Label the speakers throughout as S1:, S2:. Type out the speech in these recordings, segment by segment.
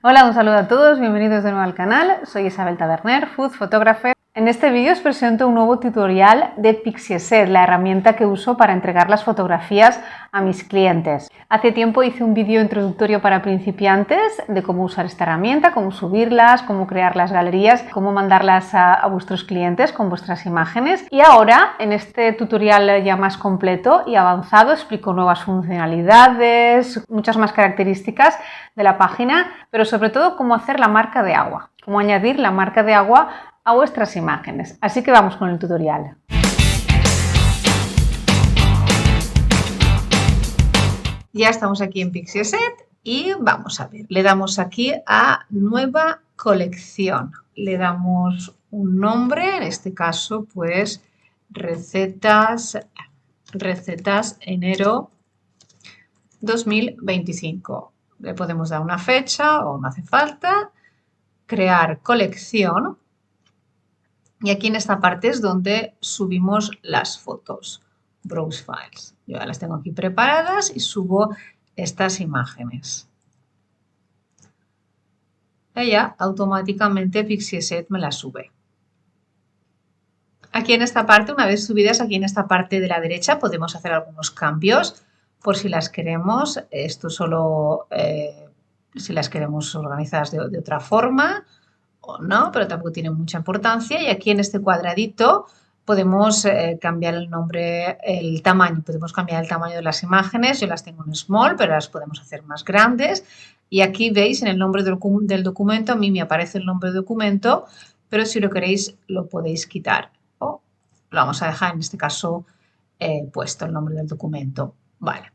S1: Hola, un saludo a todos, bienvenidos de nuevo al canal. Soy Isabel Taberner, Food Photographer. En este vídeo os presento un nuevo tutorial de Pixieset, la herramienta que uso para entregar las fotografías a mis clientes. Hace tiempo hice un vídeo introductorio para principiantes de cómo usar esta herramienta, cómo subirlas, cómo crear las galerías, cómo mandarlas a vuestros clientes con vuestras imágenes. Y ahora, en este tutorial ya más completo y avanzado, explico nuevas funcionalidades, muchas más características de la página, pero sobre todo cómo hacer la marca de agua, cómo añadir la marca de agua a vuestras imágenes. Así que vamos con el tutorial. Ya estamos aquí en Pixieset y vamos a ver, le damos aquí a nueva colección, le damos un nombre, en este caso pues recetas enero 2025. Le podemos dar una fecha o no hace falta, crear colección. Y aquí en esta parte es donde subimos las fotos, Browse Files. Yo ya las tengo aquí preparadas y subo estas imágenes. Ella automáticamente Pixieset me las sube. Aquí en esta parte, una vez subidas, aquí en esta parte de la derecha podemos hacer algunos cambios por si las queremos. Esto solo si las queremos organizadas de otra forma o no, pero tampoco tiene mucha importancia. Y aquí en este cuadradito podemos cambiar el nombre, el tamaño. Podemos cambiar el tamaño de las imágenes. Yo las tengo en small, pero las podemos hacer más grandes. Y aquí veis en el nombre del documento, a mí me aparece el nombre del documento, pero si lo queréis lo podéis quitar. O lo vamos a dejar en este caso puesto el nombre del documento. Vale.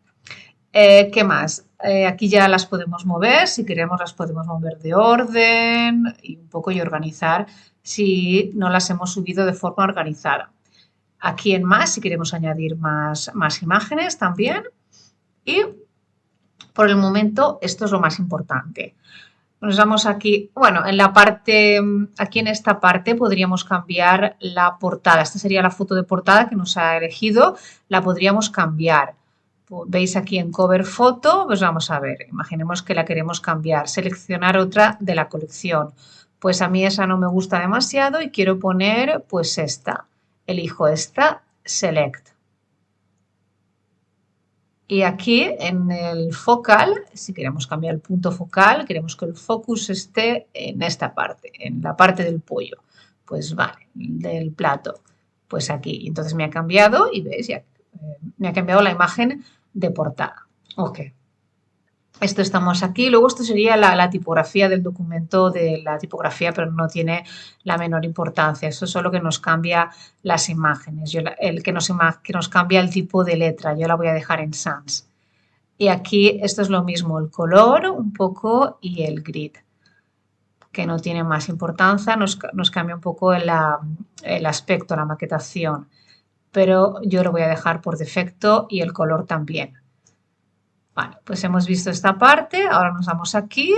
S1: ¿Qué más? Aquí ya las podemos mover, si queremos las podemos mover de orden y un poco y organizar si no las hemos subido de forma organizada. Aquí en más, si queremos añadir más imágenes también. Y por el momento esto es lo más importante. Nos vamos aquí, bueno, en la parte, aquí en esta parte podríamos cambiar la portada. Esta sería la foto de portada que nos ha elegido, la podríamos cambiar. Veis aquí en Cover Foto, pues vamos a ver, imaginemos que la queremos cambiar, seleccionar otra de la colección. Pues a mí esa no me gusta demasiado y quiero poner pues esta. Elijo esta, Select. Y aquí en el focal, si queremos cambiar el punto focal, queremos que el focus esté en esta parte, en la parte del pollo. Pues vale, del plato. Pues aquí. Entonces me ha cambiado y veis, ya, me ha cambiado la imagen de portada. Ok. Esto estamos aquí. Luego esto sería la tipografía del documento de la tipografía, pero no tiene la menor importancia. Esto es solo que nos cambia las imágenes. Que nos cambia el tipo de letra. Yo la voy a dejar en sans. Y aquí esto es lo mismo, el color un poco y el grid, que no tiene más importancia. Nos cambia un poco el aspecto, la maquetación. Pero yo lo voy a dejar por defecto y el color también. Vale, pues hemos visto esta parte, ahora nos vamos aquí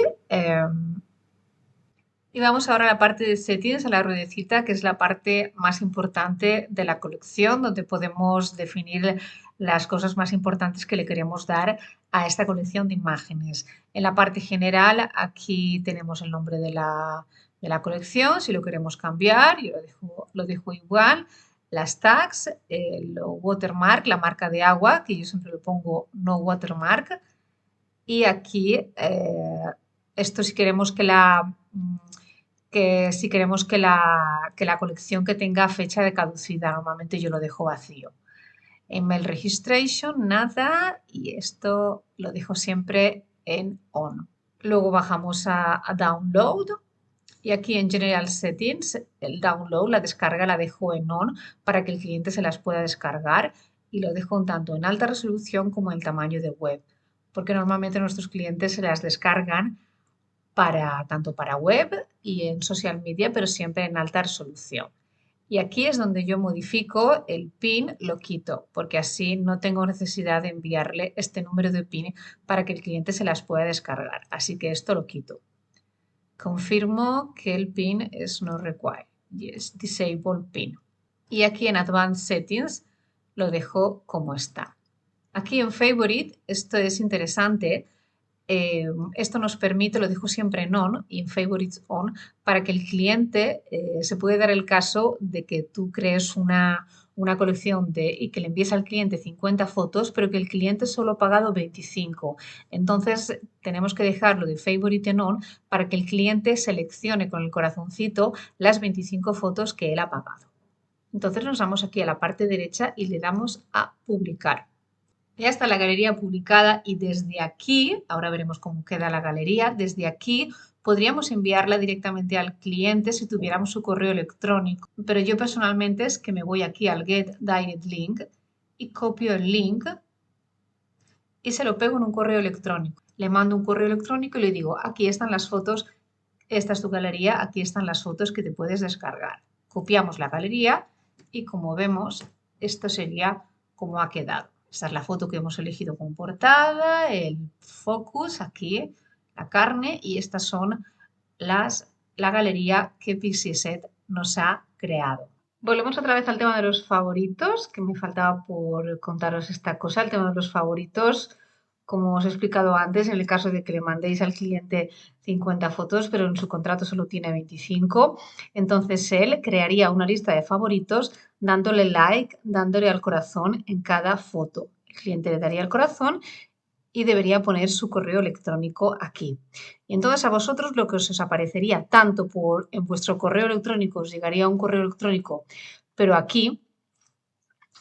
S1: y vamos ahora a la parte de settings, a la ruedecita, que es la parte más importante de la colección, donde podemos definir las cosas más importantes que le queremos dar a esta colección de imágenes. En la parte general, aquí tenemos el nombre de la colección, si lo queremos cambiar, yo lo dejo igual. Las tags, el watermark, la marca de agua, que yo siempre lo pongo no watermark. Y aquí, esto si queremos si queremos que la colección que tenga fecha de caducidad, normalmente yo lo dejo vacío. Email registration, nada, y esto lo dejo siempre en on. Luego bajamos a download. Y aquí en General Settings, el download, la descarga, la dejo en on para que el cliente se las pueda descargar y lo dejo tanto en alta resolución como en tamaño de web, porque normalmente nuestros clientes se las descargan tanto para web y en social media, pero siempre en alta resolución. Y aquí es donde yo modifico el PIN, lo quito, porque así no tengo necesidad de enviarle este número de PIN para que el cliente se las pueda descargar. Así que esto lo quito. Confirmo que el PIN es no required. Yes, disable PIN. Y aquí en Advanced Settings lo dejo como está. Aquí en Favorite, esto es interesante, Esto nos permite, lo dejo siempre en on y en favorites on, para que el cliente se puede dar el caso de que tú crees una colección y que le envíes al cliente 50 fotos, pero que el cliente solo ha pagado 25. Entonces tenemos que dejarlo de favorite en on para que el cliente seleccione con el corazoncito las 25 fotos que él ha pagado. Entonces nos vamos aquí a la parte derecha y le damos a publicar. Ya está la galería publicada y desde aquí, ahora veremos cómo queda la galería, desde aquí podríamos enviarla directamente al cliente si tuviéramos su correo electrónico. Pero yo personalmente es que me voy aquí al Get Direct Link y copio el link y se lo pego en un correo electrónico. Le mando un correo electrónico y le digo, aquí están las fotos, esta es tu galería, aquí están las fotos que te puedes descargar. Copiamos la galería y como vemos, esto sería como ha quedado. Esta es la foto que hemos elegido como portada, el focus aquí, la carne y estas son la galería que Pixieset nos ha creado. Volvemos otra vez al tema de los favoritos, que me faltaba por contaros esta cosa. El tema de los favoritos, como os he explicado antes, en el caso de que le mandéis al cliente 50 fotos, pero en su contrato solo tiene 25, entonces él crearía una lista de favoritos dándole like, dándole al corazón en cada foto. El cliente le daría el corazón y debería poner su correo electrónico aquí. Y entonces a vosotros lo que os aparecería tanto en vuestro correo electrónico, os llegaría un correo electrónico, pero aquí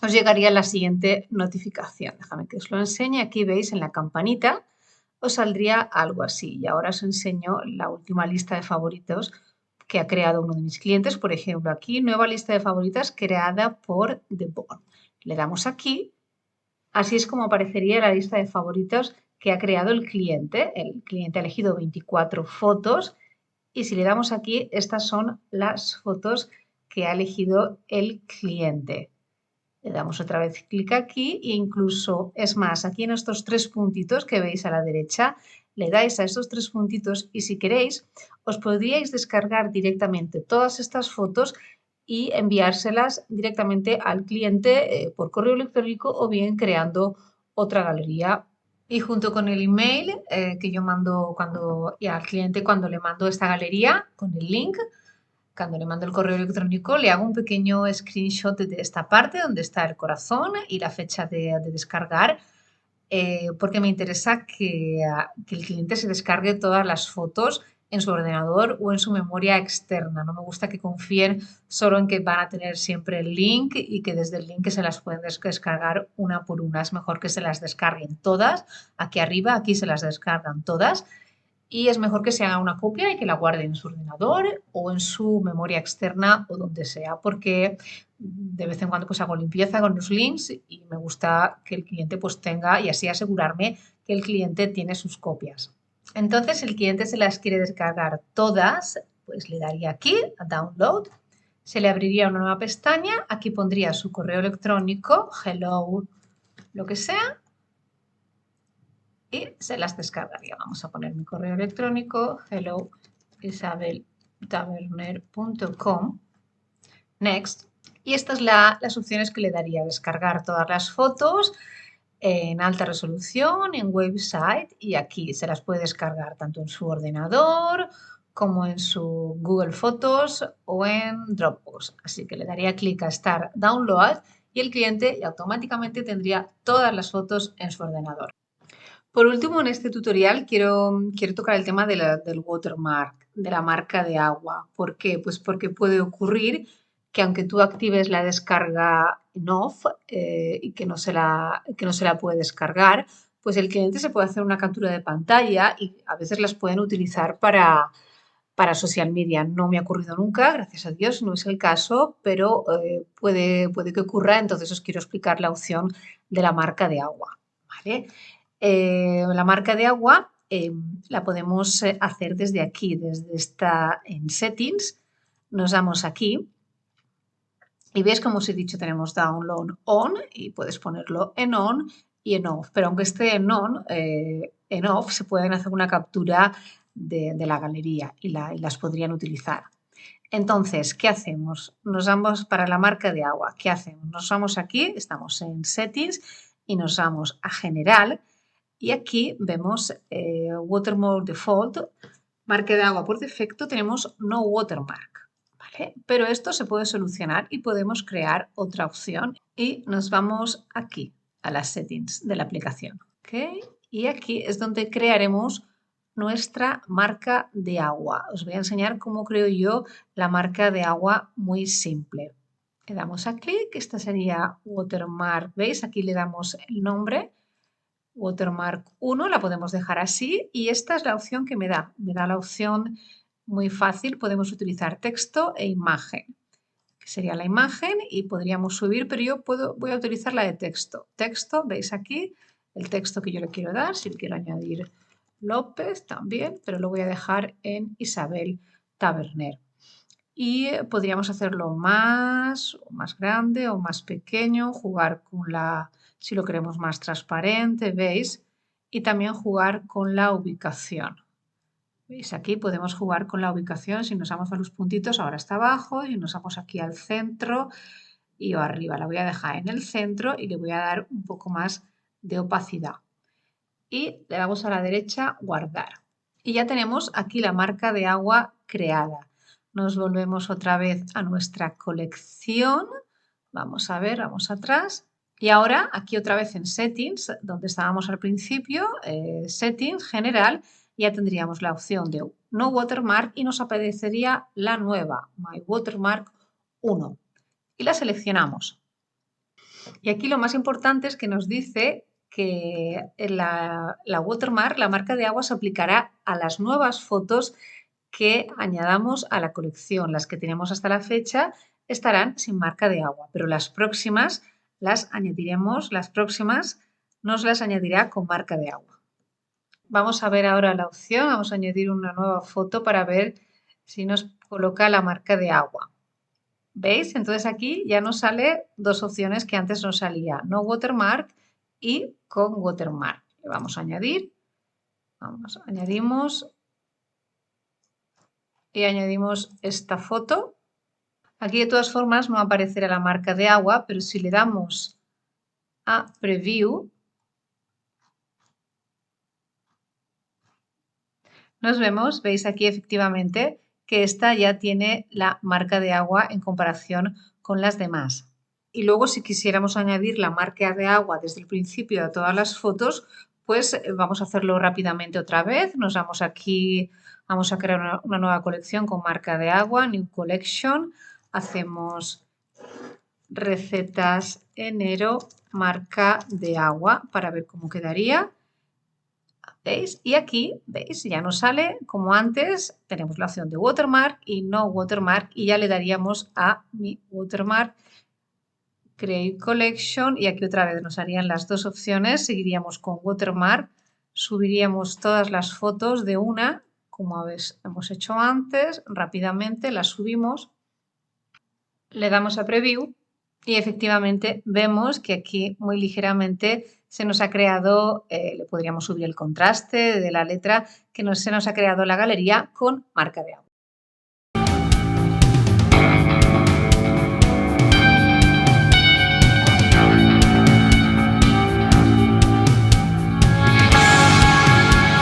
S1: os llegaría la siguiente notificación. Déjame que os lo enseñe. Aquí veis en la campanita, os saldría algo así. Y ahora os enseño la última lista de favoritos que ha creado uno de mis clientes. Por ejemplo, aquí, nueva lista de favoritas creada por The Bond. Le damos aquí. Así es como aparecería la lista de favoritos que ha creado el cliente. El cliente ha elegido 24 fotos y si le damos aquí, estas son las fotos que ha elegido el cliente. Le damos otra vez clic aquí e incluso, es más, aquí en estos tres puntitos que veis a la derecha, le dais a estos tres puntitos y si queréis, os podríais descargar directamente todas estas fotos y enviárselas directamente al cliente por correo electrónico o bien creando otra galería. Y junto con el email que yo mando al cliente cuando le mando esta galería con el link, cuando le mando el correo electrónico, le hago un pequeño screenshot de esta parte donde está el corazón y la fecha de descargar, porque me interesa que el cliente se descargue todas las fotos en su ordenador o en su memoria externa. No me gusta que confíen solo en que van a tener siempre el link y que desde el link se las pueden descargar una por una. Es mejor que se las descarguen todas. Aquí arriba, aquí se las descargan todas y es mejor que se haga una copia y que la guarde en su ordenador o en su memoria externa o donde sea, porque de vez en cuando pues hago limpieza con los links y me gusta que el cliente pues tenga y así asegurarme que el cliente tiene sus copias. Entonces, si el cliente se las quiere descargar todas, pues le daría aquí a download, se le abriría una nueva pestaña, aquí pondría su correo electrónico, hello, lo que sea, y se las descargaría. Vamos a poner mi correo electrónico, hello.isabeltaberner.com, next. Y estas son las opciones que le daría: descargar todas las fotos en alta resolución, en website, y aquí se las puede descargar tanto en su ordenador como en su Google Fotos o en Dropbox. Así que le daría clic a Start Download y el cliente automáticamente tendría todas las fotos en su ordenador. Por último, en este tutorial quiero tocar el tema del watermark, de la marca de agua. ¿Por qué? Pues porque puede ocurrir que aunque tú actives la descarga en off y que no se la puede descargar, pues el cliente se puede hacer una captura de pantalla y a veces las pueden utilizar para social media. No me ha ocurrido nunca, gracias a Dios, no es el caso, pero puede que ocurra, entonces os quiero explicar la opción de la marca de agua. ¿Vale? La marca de agua la podemos hacer desde aquí, desde esta en Settings. Nos damos aquí y veis, como os he dicho, tenemos Download On y puedes ponerlo en On y en Off. Pero aunque esté en Off, se pueden hacer una captura de la galería y las podrían utilizar. Entonces, ¿qué hacemos? Nos vamos para la marca de agua. ¿Qué hacemos? Nos vamos aquí, estamos en Settings y nos vamos a General. Y aquí vemos Watermark Default, marca de agua por defecto, tenemos No Watermark, ¿vale? Pero esto se puede solucionar y podemos crear otra opción. Y nos vamos aquí, a las settings de la aplicación, ¿ok? Y aquí es donde crearemos nuestra marca de agua. Os voy a enseñar cómo creo yo la marca de agua muy simple. Le damos a clic, esta sería Watermark, ¿veis? Aquí le damos el nombre, Watermark 1, la podemos dejar así y esta es la opción que me da. Me da la opción muy fácil, podemos utilizar texto e imagen, que sería la imagen y podríamos subir, pero yo voy a utilizar la de texto. Texto, veis aquí el texto que yo le quiero dar, si le quiero añadir López también, pero lo voy a dejar en Isabel Taberner. Y podríamos hacerlo más grande o más pequeño, jugar con si lo queremos más transparente, ¿veis? Y también jugar con la ubicación. ¿Veis? Aquí podemos jugar con la ubicación. Si nos vamos a los puntitos, ahora está abajo y nos vamos aquí al centro y o arriba. La voy a dejar en el centro y le voy a dar un poco más de opacidad. Y le damos a la derecha guardar. Y ya tenemos aquí la marca de agua creada. Nos volvemos otra vez a nuestra colección. Vamos a ver, vamos atrás. Y ahora aquí otra vez en Settings, donde estábamos al principio, Settings, General, ya tendríamos la opción de No Watermark y nos aparecería la nueva, My Watermark 1. Y la seleccionamos. Y aquí lo más importante es que nos dice que la watermark, la marca de agua, se aplicará a las nuevas fotos que añadamos a la colección. Las que tenemos hasta la fecha estarán sin marca de agua, pero las próximas las añadiremos, las próximas nos las añadirá con marca de agua. Vamos a ver ahora la opción, vamos a añadir una nueva foto para ver si nos coloca la marca de agua. ¿Veis? Entonces aquí ya nos sale dos opciones que antes nos salía, no watermark y con watermark. Le vamos a añadir, añadimos y añadimos esta foto. Aquí de todas formas no aparecerá la marca de agua, pero si le damos a Preview, nos vemos, veis aquí efectivamente que esta ya tiene la marca de agua en comparación con las demás. Y luego si quisiéramos añadir la marca de agua desde el principio a todas las fotos, pues vamos a hacerlo rápidamente otra vez. Nos vamos aquí, vamos a crear una nueva colección con marca de agua, New Collection. Hacemos recetas enero, marca de agua para ver cómo quedaría. ¿Veis? Y aquí, ¿veis? Ya nos sale como antes, tenemos la opción de watermark y no watermark y ya le daríamos a mi watermark, create collection y aquí otra vez nos harían las dos opciones, seguiríamos con watermark, subiríamos todas las fotos de una, como hemos hecho antes, rápidamente las subimos, le damos a preview y efectivamente vemos que aquí muy ligeramente se nos ha creado, le podríamos subir el contraste de la letra, se nos ha creado la galería con marca de agua.